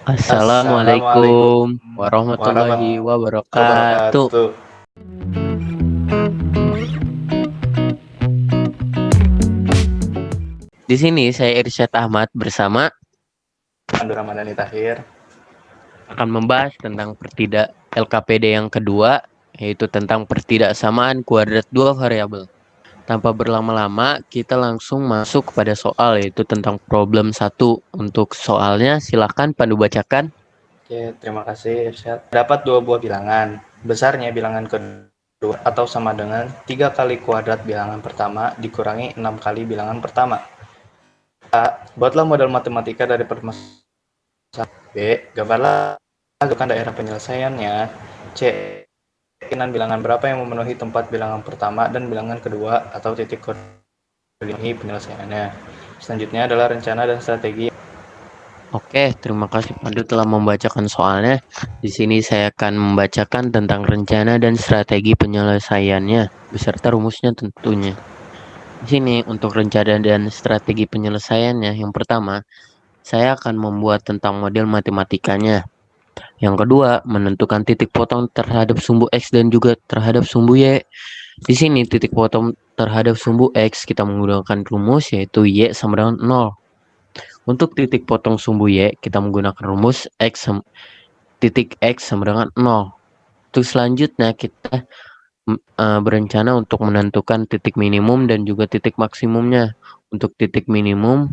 Assalamualaikum Assalamualaikum warahmatullahi warahmatullahi wabarakatuh. wabarakatuh. Di sini saya Irsyad Ahmad bersama Pandu Ramadhani Tahir. akan membahas tentang LKPD yang kedua, yaitu tentang pertidaksamaan kuadrat dua variabel. Tanpa berlama-lama, kita langsung masuk kepada soal, yaitu tentang problem 1. Untuk soalnya, silakan Pandu bacakan. Oke, terima kasih Irsyad. Dapat dua buah bilangan. Besarnya bilangan kedua atau sama dengan 3 kali kuadrat bilangan pertama dikurangi 6 kali bilangan pertama. A. Buatlah model matematika dari permasalahan. B. Gambarlah daerah penyelesaiannya. C. Kemungkinan bilangan berapa yang memenuhi tempat bilangan pertama dan bilangan kedua atau titik koordinat penyelesaiannya. Selanjutnya adalah rencana dan strategi. Oke, terima kasih Pandu telah membacakan soalnya. Di sini saya akan membacakan tentang rencana dan strategi penyelesaiannya, beserta rumusnya tentunya. Di sini untuk rencana dan strategi penyelesaiannya, yang pertama, saya akan membuat tentang model matematikanya. Yang kedua, menentukan titik potong terhadap sumbu X dan juga terhadap sumbu Y. Di sini titik potong terhadap sumbu X kita menggunakan rumus yaitu Y sama dengan 0. Untuk titik potong sumbu Y, kita menggunakan rumus titik X sama dengan 0. Untuk selanjutnya, kita berencana untuk menentukan titik minimum dan juga titik maksimumnya. Untuk titik minimum,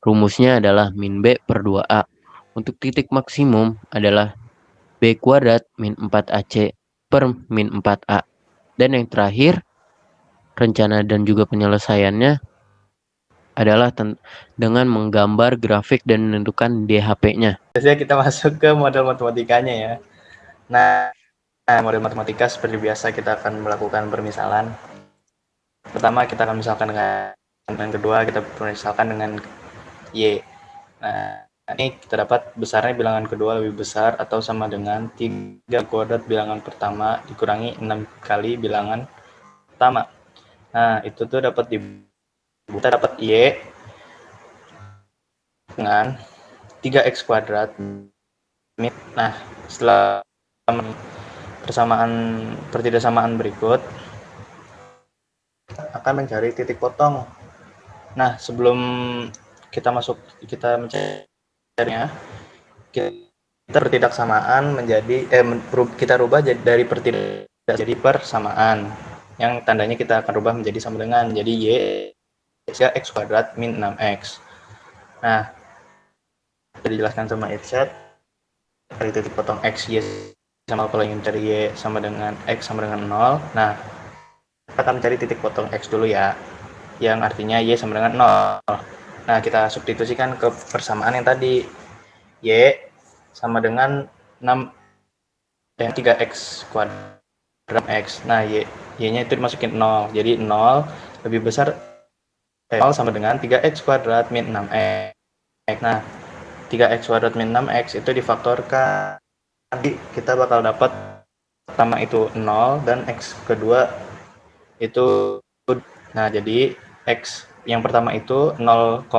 rumusnya adalah min B per 2A. Untuk titik maksimum adalah B kuadrat min 4AC per min 4A. Dan yang terakhir, rencana dan juga penyelesaiannya adalah dengan menggambar grafik dan menentukan DHP-nya. Biasanya kita masuk ke model matematikanya ya. Nah, model matematika seperti biasa kita akan melakukan permisalan. Pertama kita akan misalkan dengan kedua kita misalkan dengan Y. Nah, ini kita dapat besarnya bilangan kedua lebih besar atau sama dengan 3 kuadrat bilangan pertama dikurangi 6 kali bilangan pertama. Nah, itu tuh kita dapat Y dengan 3x kuadrat. Nah, setelah pertidaksamaan berikut akan mencari titik potong. Nah, sebelum kita mencarinya, kita pertidaksamaan menjadi kita rubah dari pertidak jadi persamaan. Yang tandanya kita akan rubah menjadi sama dengan jadi Y x kuadrat min 6x. Nah, dijelaskan sama Irsyad dari titik potong x y sama kalau ingin cari y sama dengan x sama dengan 0. Nah, kita akan mencari titik potong x dulu ya, yang artinya y sama dengan 0. Nah, kita substitusikan ke persamaan yang tadi, y sama dengan 3x kuadrat x. Nah, y-nya itu dimasukin 0, jadi 0 lebih besar 0 sama dengan 3x kuadrat min 6x. Nah, 3x kuadrat min 6x itu difaktorkan, nanti kita bakal dapat pertama itu 0 dan x kedua itu, nah jadi x yang pertama itu 0,0,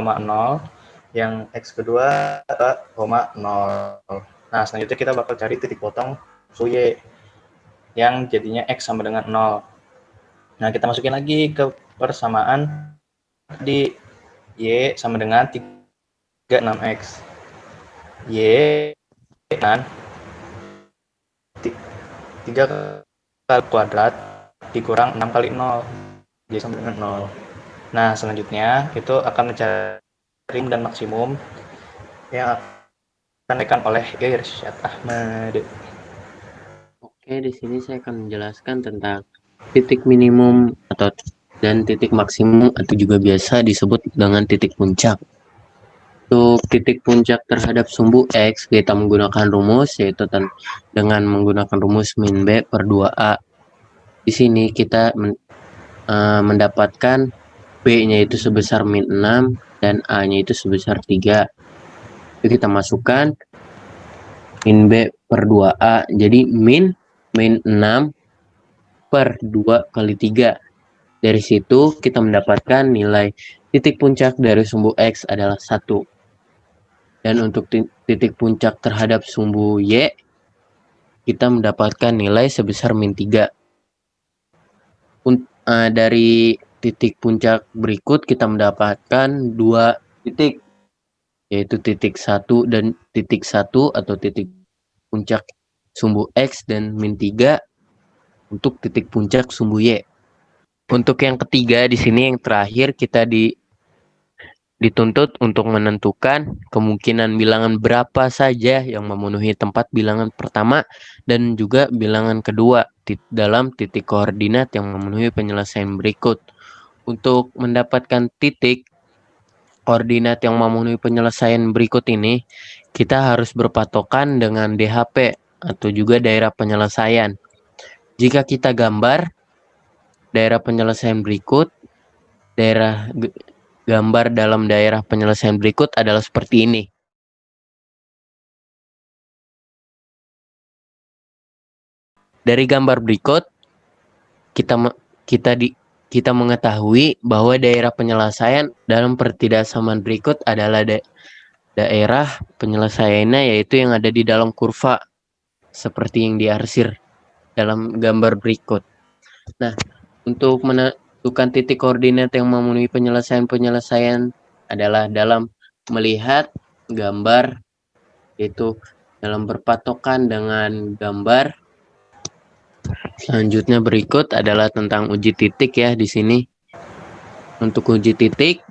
yang x kedua 0. Nah, selanjutnya kita bakal cari titik potong sumbu y yang jadinya x sama dengan 0. Nah, kita masukin lagi ke persamaan di y sama dengan 36x. Y kan 3 kali kuadrat dikurang 6 kali 0 jadi sama dengan 0. Nah, selanjutnya itu akan mencari dan maksimum yang akan diberikan oleh Irsyad Ahmad. Oke, di sini saya akan menjelaskan tentang titik minimum dan titik maksimum atau juga biasa disebut dengan titik puncak. Untuk titik puncak terhadap sumbu X, kita menggunakan rumus yaitu dengan menggunakan rumus min B per 2A. Di sini kita mendapatkan B-nya itu sebesar min 6 dan A-nya itu sebesar 3. Jadi kita masukkan min B per 2A. Jadi min 6 per 2 kali 3. Dari situ kita mendapatkan nilai titik puncak dari sumbu X adalah 1. Dan untuk titik puncak terhadap sumbu Y, kita mendapatkan nilai sebesar min 3. Dari titik puncak berikut kita mendapatkan 2 titik, yaitu titik 1 dan titik 1 atau titik puncak sumbu X dan min 3 untuk titik puncak sumbu Y. Untuk yang ketiga di sini yang terakhir kita dituntut untuk menentukan kemungkinan bilangan berapa saja yang memenuhi tempat bilangan pertama dan juga bilangan kedua dalam titik koordinat yang memenuhi penyelesaian berikut. Untuk mendapatkan titik koordinat yang memenuhi penyelesaian berikut ini, kita harus berpatokan dengan DHP atau juga daerah penyelesaian. Jika kita gambar daerah penyelesaian berikut, gambar dalam daerah penyelesaian berikut adalah seperti ini. Dari gambar berikut, kita mengetahui bahwa daerah penyelesaian dalam pertidaksamaan berikut adalah daerah penyelesaiannya yaitu yang ada di dalam kurva seperti yang diarsir dalam gambar berikut. Nah, untuk menentukan titik koordinat yang memenuhi penyelesaian adalah dalam melihat gambar, yaitu dalam berpatokan dengan gambar. Selanjutnya berikut adalah tentang uji titik ya di sini. Untuk uji titik,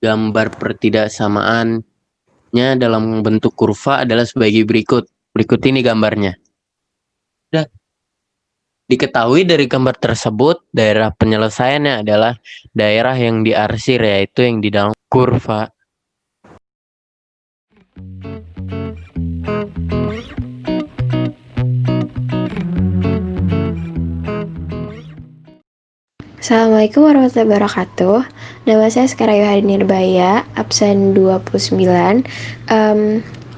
gambar pertidaksamaannya dalam bentuk kurva adalah sebagai berikut. Berikut ini gambarnya. Diketahui dari gambar tersebut, daerah penyelesaiannya adalah daerah yang diarsir, yaitu yang di dalam kurva. Assalamualaikum warahmatullahi wabarakatuh. Nama saya Sekar Yohadi Nirbaya, absen 29.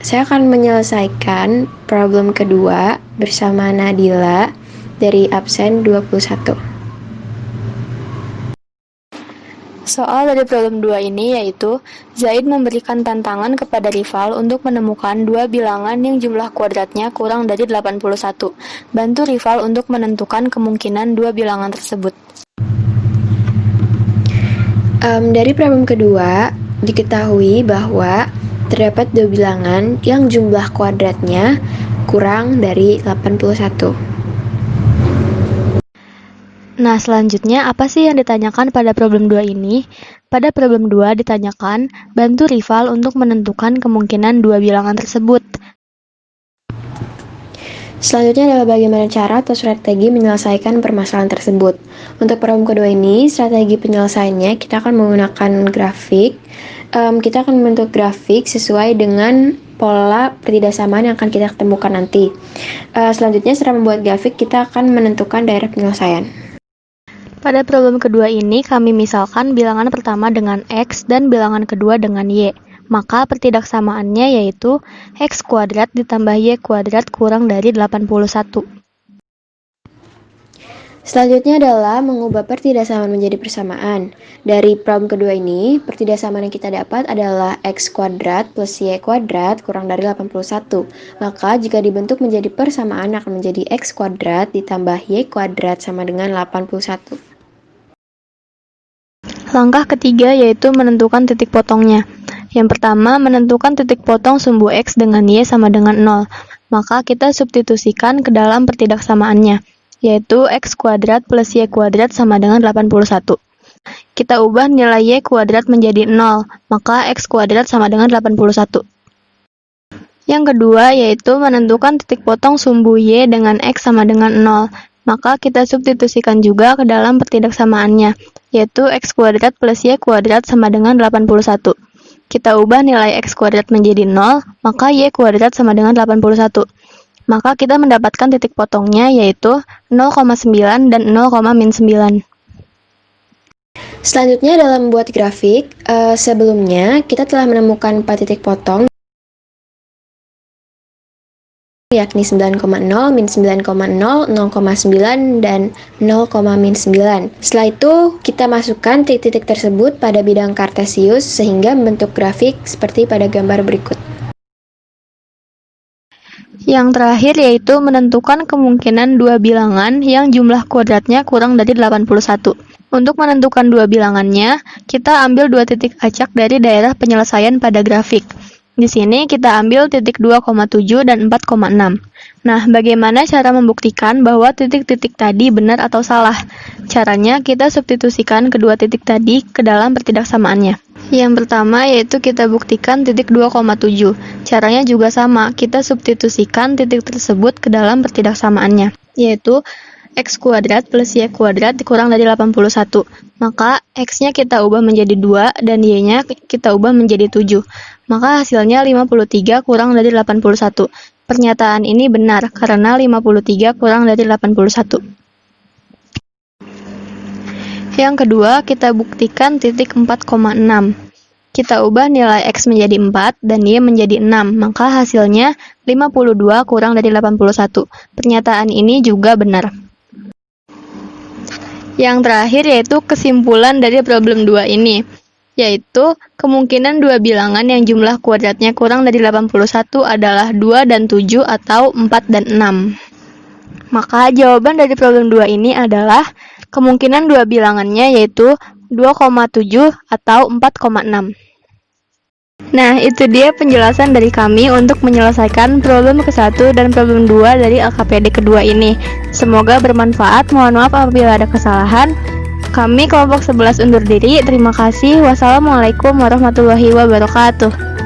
Saya akan menyelesaikan problem kedua bersama Nadila dari absen 21. Soal dari problem 2 ini yaitu Zaid memberikan tantangan kepada rival untuk menemukan dua bilangan yang jumlah kuadratnya kurang dari 81. Bantu rival untuk menentukan kemungkinan dua bilangan tersebut. Dari problem kedua, diketahui bahwa terdapat dua bilangan yang jumlah kuadratnya kurang dari 81. Nah, selanjutnya apa sih yang ditanyakan pada problem 2 ini? Pada problem 2 ditanyakan, bantu rival untuk menentukan kemungkinan dua bilangan tersebut. Selanjutnya adalah bagaimana cara atau strategi menyelesaikan permasalahan tersebut. Untuk problem kedua ini, strategi penyelesaiannya kita akan menggunakan grafik. Kita akan membentuk grafik sesuai dengan pola pertidaksamaan yang akan kita temukan nanti. Selanjutnya setelah membuat grafik, kita akan menentukan daerah penyelesaian. Pada problem kedua ini, kami misalkan bilangan pertama dengan X dan bilangan kedua dengan Y. Maka pertidaksamaannya yaitu X kuadrat ditambah Y kuadrat kurang dari 81. Selanjutnya adalah mengubah pertidaksamaan menjadi persamaan. Dari problem kedua ini, pertidaksamaan yang kita dapat adalah X kuadrat plus Y kuadrat kurang dari 81. Maka jika dibentuk menjadi persamaan akan menjadi X kuadrat ditambah Y kuadrat sama dengan 81. Langkah ketiga yaitu menentukan titik potongnya. Yang pertama, menentukan titik potong sumbu X dengan Y sama dengan 0. Maka kita substitusikan ke dalam pertidaksamaannya, yaitu X kuadrat plus Y kuadrat sama dengan 81. Kita ubah nilai Y kuadrat menjadi 0, maka X kuadrat sama dengan 81. Yang kedua yaitu menentukan titik potong sumbu Y dengan X sama dengan 0. Maka kita substitusikan juga ke dalam pertidaksamaannya, yaitu X kuadrat plus Y kuadrat sama dengan 81. Kita ubah nilai X kuadrat menjadi 0, maka Y kuadrat sama dengan 81. Maka kita mendapatkan titik potongnya yaitu 0,9 dan 0,-9. Selanjutnya dalam membuat grafik, sebelumnya kita telah menemukan 4 titik potong yakni 9,0, min 9,0, 0,9, dan 0,-9. Setelah itu, kita masukkan titik-titik tersebut pada bidang kartesius sehingga membentuk grafik seperti pada gambar berikut. Yang terakhir yaitu menentukan kemungkinan dua bilangan yang jumlah kuadratnya kurang dari 81. Untuk menentukan dua bilangannya, kita ambil dua titik acak dari daerah penyelesaian pada grafik. Di sini kita ambil titik 2,7 dan 4,6. Nah, bagaimana cara membuktikan bahwa titik-titik tadi benar atau salah? Caranya kita substitusikan kedua titik tadi ke dalam pertidaksamaannya. Yang pertama yaitu kita buktikan titik 2,7. Caranya juga sama, kita substitusikan titik tersebut ke dalam pertidaksamaannya, yaitu x kuadrat plus y kuadrat dikurang dari 81. Maka x-nya kita ubah menjadi 2 dan y-nya kita ubah menjadi 7. Maka hasilnya 53 kurang dari 81. Pernyataan ini benar karena 53 kurang dari 81. Yang kedua, kita buktikan titik 4,6. Kita ubah nilai x menjadi 4 dan y menjadi 6, maka hasilnya 52 kurang dari 81. Pernyataan ini juga benar. Yang terakhir yaitu kesimpulan dari problem 2 ini, yaitu kemungkinan dua bilangan yang jumlah kuadratnya kurang dari 81 adalah 2 dan 7 atau 4 dan 6. Maka jawaban dari problem 2 ini adalah kemungkinan dua bilangannya yaitu 2,7 atau 4,6. Nah, itu dia penjelasan dari kami untuk menyelesaikan problem ke-1 dan problem 2 dari LKPD kedua ini. Semoga bermanfaat. Mohon maaf apabila ada kesalahan. Kami kelompok 11 undur diri. Terima kasih. Wassalamualaikum warahmatullahi wabarakatuh.